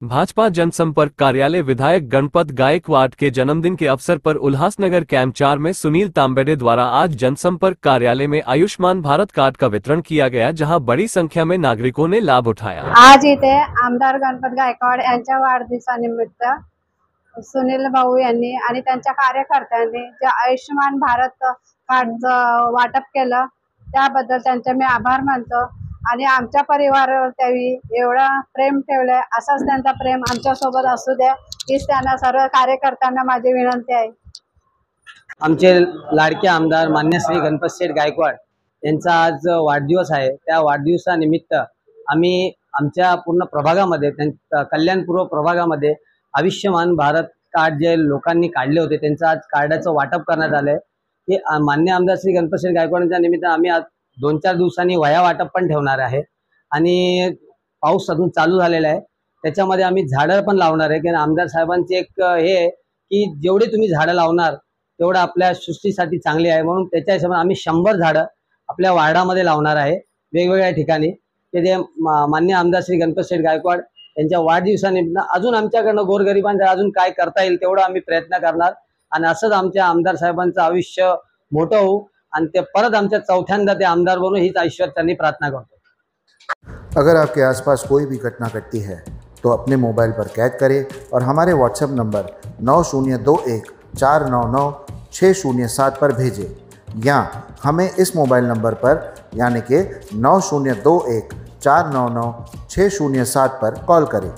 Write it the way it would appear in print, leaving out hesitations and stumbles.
भाजपा जनसंपर्क कार्यालय विधायक गणपत गायकवाड़ के जन्मदिन के अवसर पर उल्लासनगर कैंप 4 में सुनील तांबेडे द्वारा आज जनसंपर्क कार्यालय में आयुष्मान भारत कार्ड का वितरण किया गया, जहां बड़ी संख्या में नागरिकों ने लाभ उठाया। आज इथे आमदार गणपत गायकवाड़ यांच्या वाढदिवसानिमित्त सुनील भाऊ यांनी आणि त्यांच्या कार्यकर्त्यांनी जे आयुष्मान भारत कार्डचं वाटप केलं त्याबद्दल त्यांचे मी आभार मानतो। आणि आमच्या परिवारावर त्यांनी एवढं प्रेम ठेवलंय, असंच त्यांचा प्रेम आमच्या सोबत असू द्या हीच त्यांना सर्व कार्यकर्त्यांना माझी विनंती आहे। आमचे लाडके आमदार मान्य श्री गणपत शेठ गायकवाड़ यांचा आज वाढदिवस आहे। त्या वाढदिवसानिमित्त आम्ही आमच्या पूर्ण प्रभागामध्ये कल्याणपूर्व प्रभागामध्ये आयुष्मान भारत कार्ड जे लोकांनी काढले होते त्यांचं आज कार्डाचं वाटप करण्यात आलंय। हे मान्य आमदार श्री गणपत शेठ गायकवाड़च्या निमित्त आम्ही आज 2-4 दिवसांनी वह्या वाटप पण ठेवणार आहे। आणि पाऊस अजून चालू झालेला आहे, त्याच्यामध्ये आम्ही झाडं पण लावणार आहे। कारण आमदार साहेबांचे एक हे आहे की जेवढे तुम्ही झाडं लावणार तेवढं आपल्या सृष्टीसाठी चांगले आहे, म्हणून त्याच्या हिशोबाने आम्ही 100 झाडं आपल्या वार्डामध्ये लावणार आहे वेगवेगळ्या ठिकाणी। ते जे मान्य आमदार श्री गणपत शेठ गायकवाड़ यांच्या वाढदिवसानिमित्त अजून आमच्याकडनं गोरगरिबांचा अजून काय करता येईल तेवढं आम्ही प्रयत्न करणार। आणि असंच आमच्या आमदार साहेबांचं आयुष्य मोठं होऊ आणि ते परत आमच्या चौथ्यांदा ते आमदार बनू हीच ईश्वरचरणी प्रार्थना करतो। अगर आपके आसपास कोई भी घटना घटती है तो अपने मोबाइल पर कैद करें और हमारे व्हाट्सएप नंबर 9021 499 607 पर भेजें, या हमें इस मोबाइल नंबर पर यानी कि 9021 499 607 पर कॉल करें।